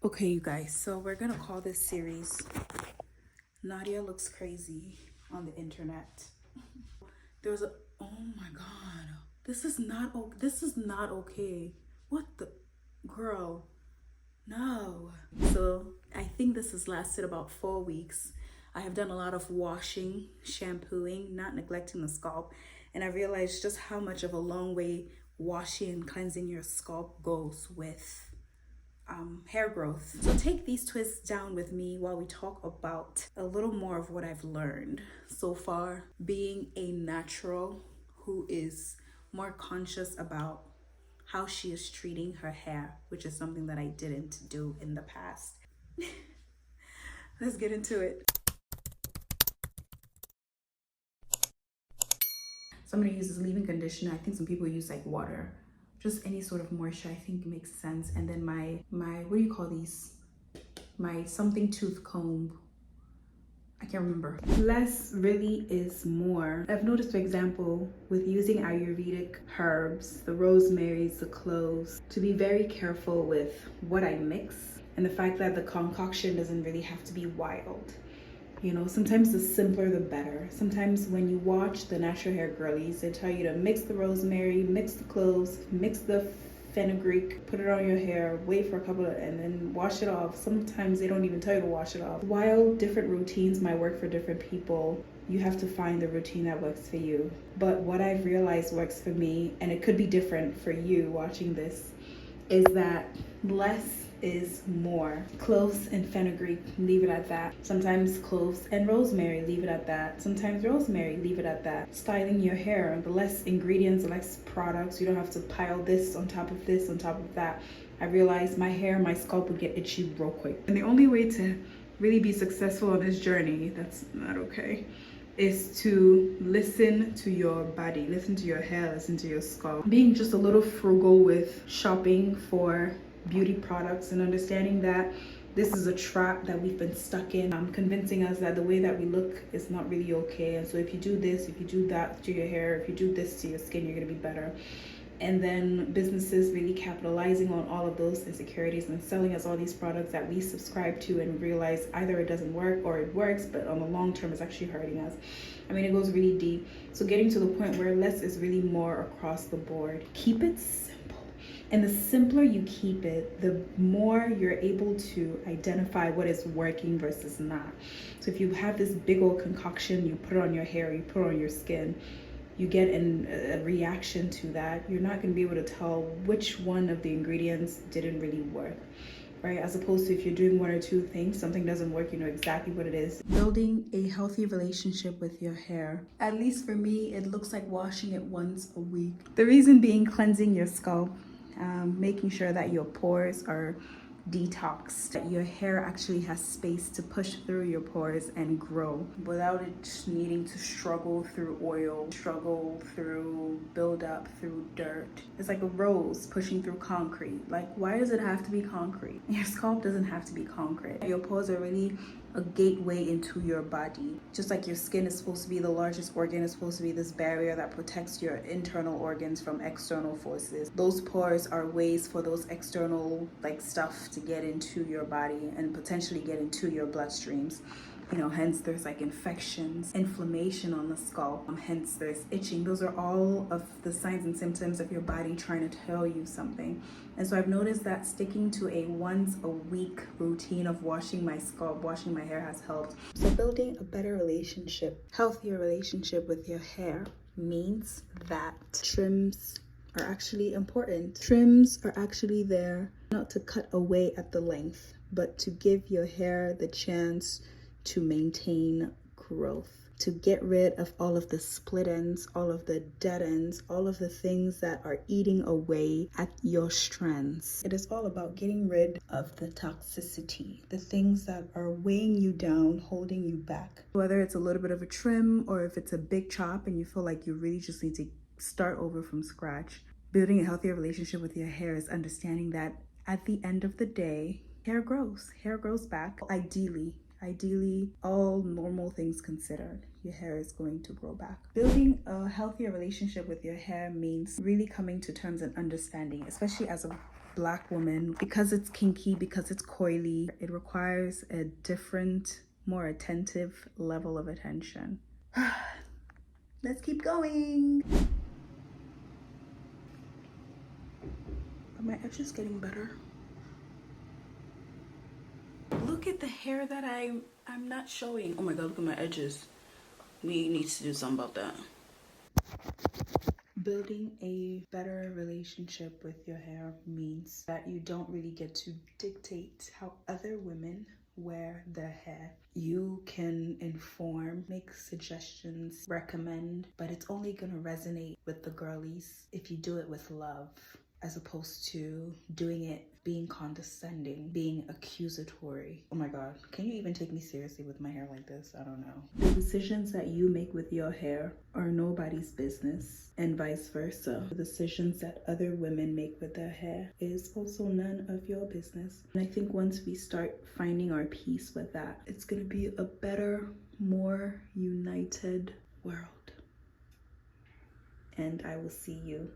Okay, you guys, so we're gonna call this series Nadia Looks Crazy on the Internet. There's a, oh my god, this is not okay. What the, girl, no. So I think this has lasted about 4 weeks. I have done a lot of washing, shampooing, not neglecting the scalp, and I realized just how much of a long way washing and cleansing your scalp goes with hair growth. So take these twists down with me while we talk about a little more of what I've learned so far, being a natural who is more conscious about how she is treating her hair, which is something that I didn't do in the past. Let's get into it. So I'm gonna use this leave-in conditioner. I think some people use like water. Just any sort of moisture I think makes sense. And then my what do you call these? My something tooth comb. I can't remember. Less really is more. I've noticed, for example, with using Ayurvedic herbs, the rosemaries, the cloves, to be very careful with what I mix and the fact that the concoction doesn't really have to be wild. You know, sometimes the simpler the better. Sometimes when you watch the natural hair girlies, they tell you to mix the rosemary, mix the cloves, mix the fenugreek, put it on your hair, wait for a couple of, and then wash it off. Sometimes they don't even tell you to wash it off. While different routines might work for different people, you have to find the routine that works for you. But what I've realized works for me, and it could be different for you watching this, is that less is more. Cloves and fenugreek, leave it at that. Sometimes cloves and rosemary, leave it at that. Sometimes rosemary, leave it at that. Styling your hair, the less ingredients, the less products. You don't have to pile this on top of this on top of that. I realized my hair, my scalp would get itchy real quick. And the only way to really be successful on this journey, that's not okay, is to listen to your body, listen to your hair, listen to your scalp. Being just a little frugal with shopping for beauty products and understanding that this is a trap that we've been stuck in, convincing us that the way that we look is not really okay. And so if you do this, if you do that to your hair, if you do this to your skin, you're gonna be better. And then businesses really capitalizing on all of those insecurities and selling us all these products that we subscribe to and realize either it doesn't work or it works, but on the long term it's actually hurting us. I mean, it goes really deep. So getting to the point where less is really more across the board. Keep it simple. And the simpler you keep it, the more you're able to identify what is working versus not. So if you have this big old concoction, you put it on your hair, you put it on your skin, you get a reaction to that, you're not going to be able to tell which one of the ingredients didn't really work, right? As opposed to if you're doing one or two things, something doesn't work, you know exactly what it is. Building a healthy relationship with your hair. At least for me, it looks like washing it once a week. The reason being cleansing your scalp, making sure that your pores are detoxed, that your hair actually has space to push through your pores and grow without it needing to struggle through oil, struggle through buildup, through dirt. It's like a rose pushing through concrete. Like, why does it have to be concrete? Your scalp doesn't have to be concrete. Your pores are really a gateway into your body. Just like your skin is supposed to be the largest organ, it's supposed to be this barrier that protects your internal organs from external forces. Those pores are ways for those external stuff to get into your body and potentially get into your bloodstreams. You know, hence there's like infections, inflammation on the scalp, hence there's itching. Those are all of the signs and symptoms of your body trying to tell you something. And so I've noticed that sticking to a once a week routine of washing my scalp, washing my hair has helped. So building a better relationship, healthier relationship with your hair means that trims are actually important. Trims are actually there not to cut away at the length, but to give your hair the chance to maintain growth, to get rid of all of the split ends, all of the dead ends, all of the things that are eating away at your strands. It is all about getting rid of the toxicity, the things that are weighing you down, holding you back. Whether it's a little bit of a trim or if it's a big chop and you feel like you really just need to start over from scratch. Building a healthier relationship with your hair is understanding that at the end of the day, hair grows back. Ideally, all normal things considered, your hair is going to grow back. Building a healthier relationship with your hair means really coming to terms and understanding, especially as a Black woman, because it's kinky, because it's coily, it requires a different, more attentive level of attention. Let's keep going. Are my edges getting better? Look at the hair that I'm not showing. Oh my god, look at my edges. We need to do something about that. Building a better relationship with your hair means that you don't really get to dictate how other women wear their hair. You can inform, make suggestions, recommend, but it's only gonna resonate with the girlies if you do it with love, as opposed to doing it being condescending, being accusatory. Oh my god, can you even take me seriously with my hair like this? I don't know. The decisions that you make with your hair are nobody's business, and vice versa. The decisions that other women make with their hair is also none of your business. And I think once we start finding our peace with that, it's gonna be a better, more united world. And I will see you